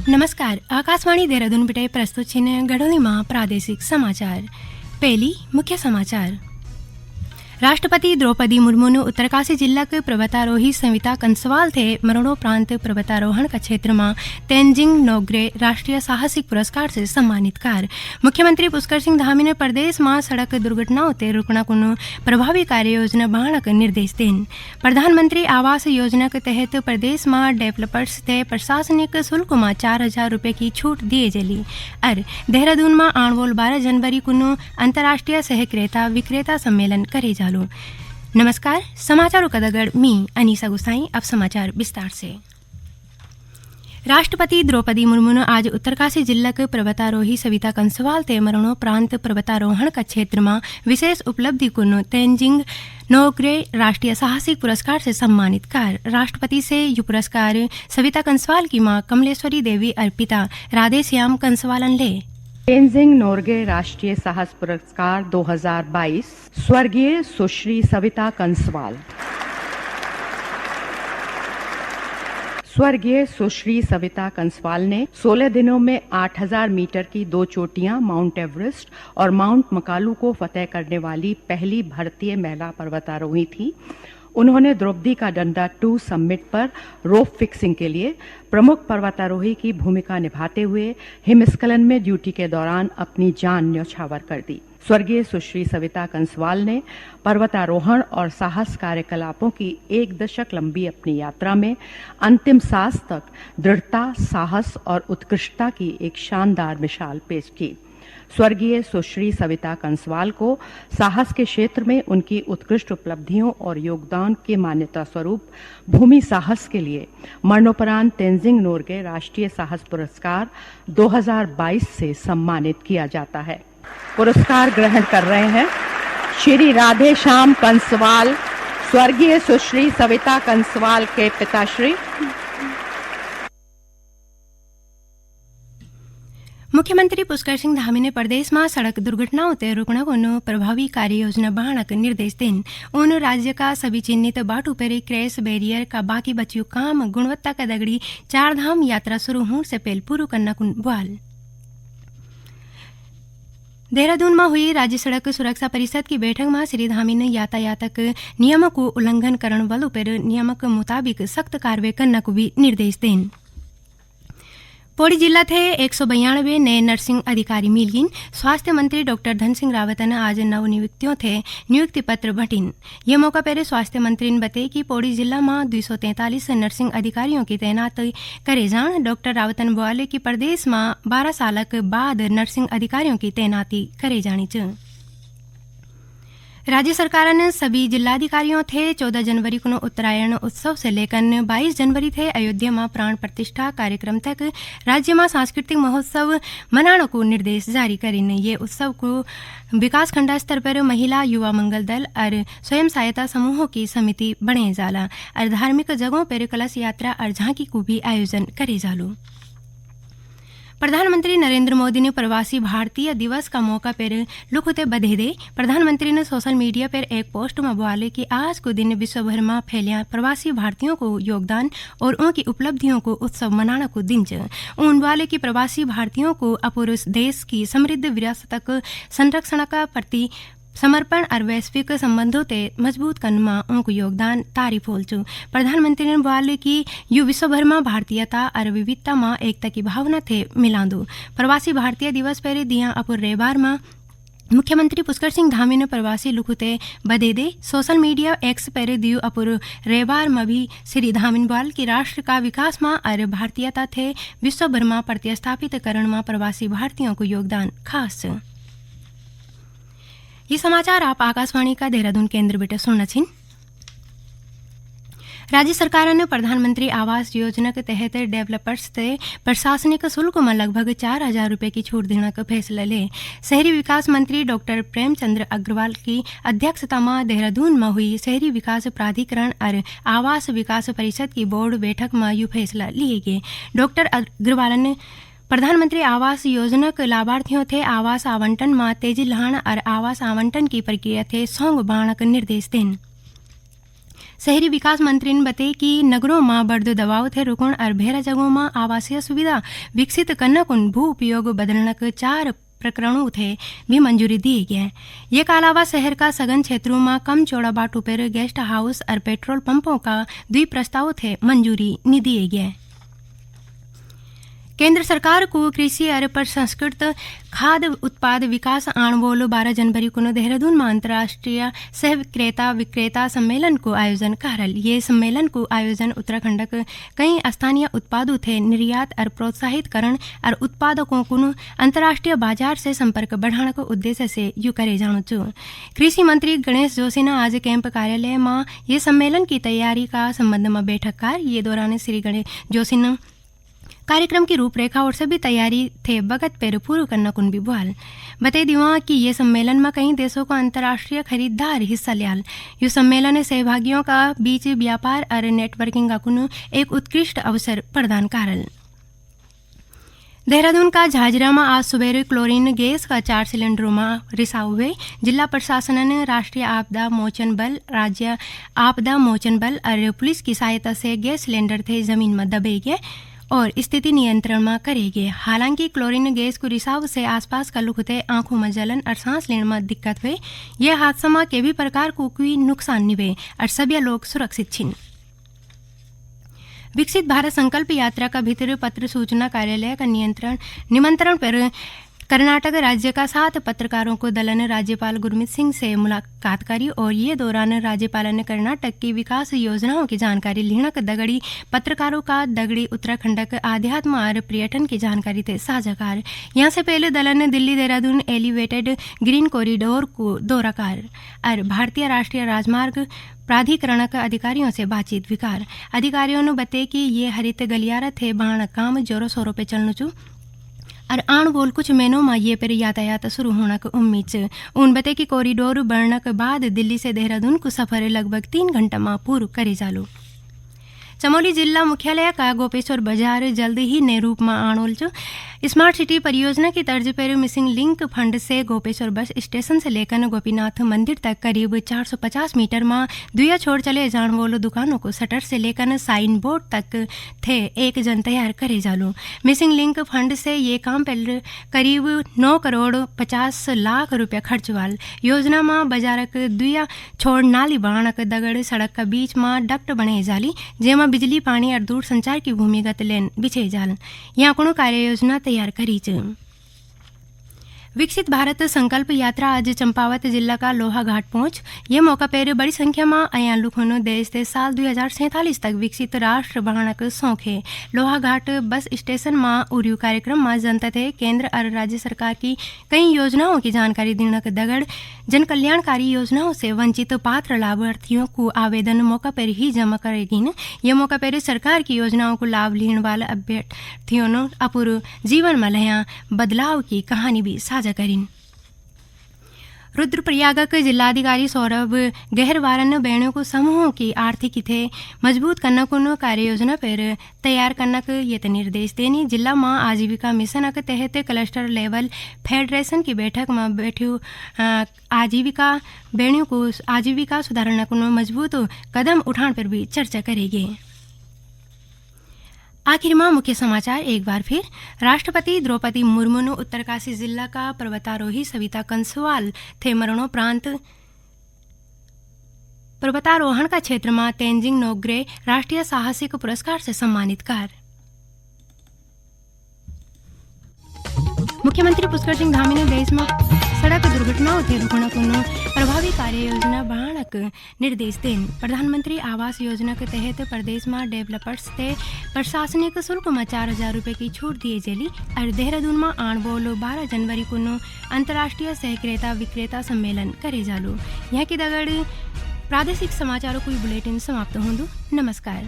नमस्कार। आकाशवाणी देहरादून बिटे प्रस्तुत छिन गढ़ोली में प्रादेशिक समाचार। पहली मुख्य समाचार। राष्ट्रपति द्रौपदी मुर्मू ने उत्तरकाशी जिला के पर्वतारोही सविता कंसवाल थे मरणोपरांत पर्वतारोहण का क्षेत्र में तेंजिंग नोर्गे राष्ट्रीय साहसिक पुरस्कार से सम्मानित कर। मुख्यमंत्री पुष्कर सिंह धामी ने प्रदेश में सड़क दुर्घटनाओं ते रोकना को प्रभावी कार्य योजना बनाने का निर्देश देन। प्रधानमंत्री आवास योजना के तहत प्रदेश में डेवलपर्स थे प्रशासनिक शुल्क में 4,000 रुपये की छूट दिए जली। और देहरादून में आणवोल 12 जनवरी को अंतर्राष्ट्रीय सहक्रेता विक्रेता सम्मेलन करे जा। नमस्कार, समाचारों का दगड़ मी अनीसा गुसाई। अब समाचार विस्तार से। राष्ट्रपति द्रौपदी मुर्मू ने आज उत्तरकाशी जिला के पर्वतारोही सविता कंसवाल ते मरणोपरांत पर्वतारोहण का क्षेत्र में विशेष उपलब्धि को तेंजिंग नोर्गे राष्ट्रीय साहसिक पुरस्कार से सम्मानित कर। राष्ट्रपति से यह पुरस्कार सविता कंसवाल की मां कमलेश्वरी देवी और पिता राधेश्याम कंसवालन ले। तेंजिंग नोर्गे राष्ट्रीय साहस पुरस्कार 2022 स्वर्गीय सुश्री सविता कंसवाल। स्वर्गीय सुश्री सविता कंसवाल ने 16 दिनों में 8,000 मीटर की 2 चोटियां माउंट एवरेस्ट और माउंट मकालू को फतेह करने वाली पहली भारतीय महिला पर्वतारोही थी। उन्होंने द्रौपदी का डंडा 2 समिट पर रोप फिक्सिंग के लिए प्रमुख पर्वतारोही की भूमिका निभाते हुए हिमस्खलन में ड्यूटी के दौरान अपनी जान न्यौछावर कर दी। स्वर्गीय सुश्री सविता कंसवाल ने पर्वतारोहण और साहस कार्यकलापों की 1 दशक लंबी अपनी यात्रा में अंतिम सांस तक दृढ़ता, साहस और उत्कृष्टता की एक शानदार मिसाल पेश की। स्वर्गीय सुश्री सविता कंसवाल को साहस के क्षेत्र में उनकी उत्कृष्ट उपलब्धियों और योगदान के मान्यता स्वरूप भूमि साहस के लिए मरणोपरांत तेंजिंग नोर्गे राष्ट्रीय साहस पुरस्कार 2022 से सम्मानित किया जाता है। पुरस्कार ग्रहण कर रहे हैं श्री राधेश्याम कंसवाल, स्वर्गीय सुश्री सविता कंसवाल के पिताश्री। मुख्यमंत्री पुष्कर सिंह धामी ने प्रदेश में सड़क दुर्घटनाओं ते रोकने को प्रभावी कार्य योजना बनाने का निर्देश देन। उन राज्य का सभी चिन्हित बाटू पर क्रैश बैरियर का बाकी बच्चों काम गुणवत्ता का दगड़ी 4 धाम यात्रा शुरू होने से पहले पूरा करना को बुआल। देहरादून में हुई राज्य सड़क सुरक्षा परिषद की बैठक में श्री धामी ने यातायात नियमों को उल्लंघन करने वालों पर नियम के मुताबिक सख्त कार्रवाई करने को भी निर्देश देन। पौड़ी जिला थे 192 नए नर्सिंग अधिकारी मिलगिन। स्वास्थ्य मंत्री डॉक्टर धन सिंह रावत ने आज नवनियुक्तियों थे नियुक्ति पत्र बटिन। ये मौका पर स्वास्थ्य मंत्री ने बताया कि पौड़ी जिला में 243 नर्सिंग अधिकारियों की तैनाती करे जान। डॉक्टर रावत ने बोले कि प्रदेश में 12 साल के बाद नर्सिंग अधिकारियों की तैनाती करे जानी चाहिए। राज्य सरकार ने सभी जिलाधिकारियों थे 14 जनवरी को उत्तरायण उत्सव से लेकर 22 जनवरी थे अयोध्या में प्राण प्रतिष्ठा कार्यक्रम तक राज्य में सांस्कृतिक महोत्सव मनाने को निर्देश जारी करें। ये उत्सव को विकास खंड स्तर पर महिला युवा मंगल दल और स्वयं सहायता समूहों की समिति बने जाला और धार्मिक जगहों पर कलश यात्रा और झांकी को भी आयोजन करे जालो। प्रधानमंत्री नरेंद्र मोदी ने प्रवासी भारतीय दिवस का मौका पर लुखते बधाई दे। प्रधानमंत्री ने सोशल मीडिया पर एक पोस्ट में बोले कि आज को दिन विश्व भर में फैलिया प्रवासी भारतीयों को योगदान और उनकी उपलब्धियों को उत्सव मनाने को दिन उन वाले कि प्रवासी भारतीयों को अपूर्व देश की समृद्ध विरासत के संरक्षण का प्रति समर्पण और वैश्विक संबंधों ते मजबूत करने में उनको योगदान तारीफ होल चु। प्रधानमंत्री ने बोले कि यू विश्व भर में भारतीयता और विविधता में एकता की भावना थे मिलांदू। प्रवासी भारतीय दिवस पर दिया अपूर्व रविवार में मुख्यमंत्री पुष्कर सिंह धामी ने प्रवासी लुखुते बधे दे। सोशल मीडिया एक्स पर दियो अपूर्व रविवार में भी श्री धामी बोल कि राष्ट्र का विकास में और भारतीयता थे विश्व भर में प्रतिस्थापित करने में प्रवासी भारतीयों को योगदान खास। ये समाचार आप आकाशवाणी का देहरादून केंद्र बेटे सुनना छिन। राज्य सरकार ने प्रधानमंत्री आवास योजना के तहत डेवलपर्स से प्रशासनिक शुल्क में लगभग 4,000 रुपये की छूट देने का फैसला ले। शहरी विकास मंत्री डॉक्टर प्रेमचंद्र अग्रवाल की अध्यक्षता में देहरादून में हुई शहरी विकास प्राधिकरण और आवास विकास परिषद की बोर्ड बैठक में यह फैसला लिए गए। डॉक्टर अग्रवाल ने प्रधानमंत्री आवास योजना के लाभार्थियों थे आवास आवंटन में तेजी लाने और आवास आवंटन की प्रक्रिया थे सोंग बाण का निर्देश दें। शहरी विकास मंत्री ने बताया कि नगरों में बढ़ते दबाव थे रुकण और भेरा जगहों में आवासीय सुविधा विकसित करने को भू उपयोग बदलने के 4 प्रकरणों थे भी मंजूरी दी गई। ये के अलावा शहर का सघन क्षेत्रों में कम चौड़ा बाटू पर गेस्ट हाउस और पेट्रोल पंपों का 2 प्रस्ताव थे मंजूरी नहीं दिए गए। केंद्र सरकार को कृषि और प्रसंस्कृत खाद्य उत्पाद विकास आणवोल 12 जनवरी को देहरादून में अंतर्राष्ट्रीय सह विक्रेता विक्रेता सम्मेलन को आयोजन करल। ये सम्मेलन को आयोजन उत्तराखंड के कई स्थानीय उत्पादों थे निर्यात और प्रोत्साहित करण और उत्पादकों को अंतर्राष्ट्रीय बाजार से संपर्क बढ़ाने के उद्देश्य से यू करे जानो चु। कृषि मंत्री गणेश जोशी ने आज कैंप कार्यालय में ये सम्मेलन की तैयारी का संबंध में बैठक कर। ये दौरान श्री गणेश जोशी ने कार्यक्रम की रूपरेखा और सभी तैयारी थे बगत पर पूर्व करना कुन भी बुआल बता दिवा कि ये सम्मेलन में कई देशों का अंतर्राष्ट्रीय खरीदार हिस्सा लियाल। यह सम्मेलन सहभागियों का बीच व्यापार और नेटवर्किंग का कुन एक उत्कृष्ट अवसर प्रदान करल। देहरादून का झाझरा में आज सुबह क्लोरीन गैस का 4 सिलेंडरों में रिसाव हुए। जिला प्रशासन ने राष्ट्रीय आपदा मोचन बल, राज्य आपदा मोचन बल और पुलिस की सहायता से गैस सिलेंडर थे जमीन में दबे गए और स्थिति नियंत्रण में करेंगे। हालांकि क्लोरीन गैस को रिसाव से आसपास का लुक होते आंखों में जलन और सांस लेने में दिक्कत हुए। यह हादसा में के भी प्रकार को कोई नुकसान नहीं हुए और सभी लोग सुरक्षित छिन। विकसित भारत संकल्प यात्रा का भीतर पत्र सूचना कार्यालय का निमंत्रण पर कर्नाटक राज्य का 7 पत्रकारों को दल ने राज्यपाल गुरमीत सिंह से मुलाकात करी और ये दौरान राज्यपाल ने कर्नाटक की विकास योजनाओं की जानकारी लिहणक दगड़ी पत्रकारों का दगड़ी उत्तराखंड के आध्यात्म और पर्यटन की जानकारी थे साझा कार। यहाँ से पहले दल ने Delhi Dehradun elevated green corridor को दौरा कर और भारतीय राष्ट्रीय राजमार्ग प्राधिकरण के अधिकारियों से बातचीत विकार। अधिकारियों ने बताया कि ये हरित गलियारा थे बाण काम जोरों शोरों पर चलनु चु और आण बोल कुछ महीनों में ये पर यातायात शुरू होने की उम्मीद। उन बते कि कॉरिडोर बढ़ने के बाद दिल्ली से देहरादून को सफर लगभग 3 घंटा में पूर्ण करे जालो। चमोली जिला मुख्यालय का गोपेश्वर बाजार जल्द ही नए रूप में आणोल जो स्मार्ट सिटी परियोजना की तर्ज पर मिसिंग लिंक फंड से गोपेश्वर बस स्टेशन से लेकर गोपीनाथ मंदिर तक करीब 450 मीटर में दुया छोड़ चले जान वालों दुकानों को शटर से लेकर साइन बोर्ड तक थे एक जन तैयार करे जालू। मिसिंग लिंक फंड से ये काम पहले करीब 9 करोड़ 50 लाख रुपया खर्च वाल। योजना में बाजारक दुया छोड़ नाली बाणक दगड़ सड़क का बीच में डक्ट बने जाली जेमा बिजली पानी और दूर संचार की भूमिगत लेन बिछे जाल। यहाँ कोनो कार्य योजना तैयार करी। विकसित भारत संकल्प यात्रा आज चंपावत जिला का लोहा घाट पहुंच। ये मौका पर बड़ी संख्या में अयालु खोनो देश से साल 2047 तक विकसित राष्ट्र बनाने का शौक है। लोहा घाट बस स्टेशन में उर्यू कार्यक्रम में जनता थे केंद्र और राज्य सरकार की कई योजनाओं की जानकारी देने के दगड़ जन कल्याणकारी योजनाओं से वंचित पात्र लाभार्थियों को आवेदन मौका पर ही जमा करेगी। ये मौका पर सरकार की योजनाओं को लाभ लेने वाले अभ्यर्थियों ने अपूर्व जीवन में लया बदलाव की कहानी भी साझा करीन। रुद्रप्रयाग के जिलाधिकारी सौरभ गहरवारन बहनों को समूहों की आर्थिक थे मजबूत करने को कार्य योजना पर तैयार करने के ये निर्देश देनी। जिला में आजीविका मिशन के तहत क्लस्टर लेवल फेडरेशन की बैठक में बैठे आजीविका बहनों को आजीविका सुधारने को मजबूत कदम उठाने पर भी चर्चा करेगी। आखिर में मुख्य समाचार एक बार फिर। राष्ट्रपति द्रौपदी मुर्मू ने उत्तरकाशी जिला का पर्वतारोही सविता कंसवाल थे मरणोपरांत पर्वतारोहण का क्षेत्र में तेंजिंग नोग्रे राष्ट्रीय साहसिक पुरस्कार से सम्मानित कर। मुख्यमंत्री पुष्कर सिंह धामी ने देश में सड़क दुर्घटनाओं के रोकने को प्रभावी कार्य योजना बनाने निर्देश दें। प्रधानमंत्री आवास योजना के तहत प्रदेश में डेवलपर्स से प्रशासनिक शुल्क में 4,000 रुपये की छूट दिए जेली और देहरादून में आणबोल 12 जनवरी को अंतर्राष्ट्रीय सहक्रेता विक्रेता सम्मेलन करे जालू। यहाँ की दगड़ प्रादेशिक समाचारों को बुलेटिन समाप्त होंदु। नमस्कार।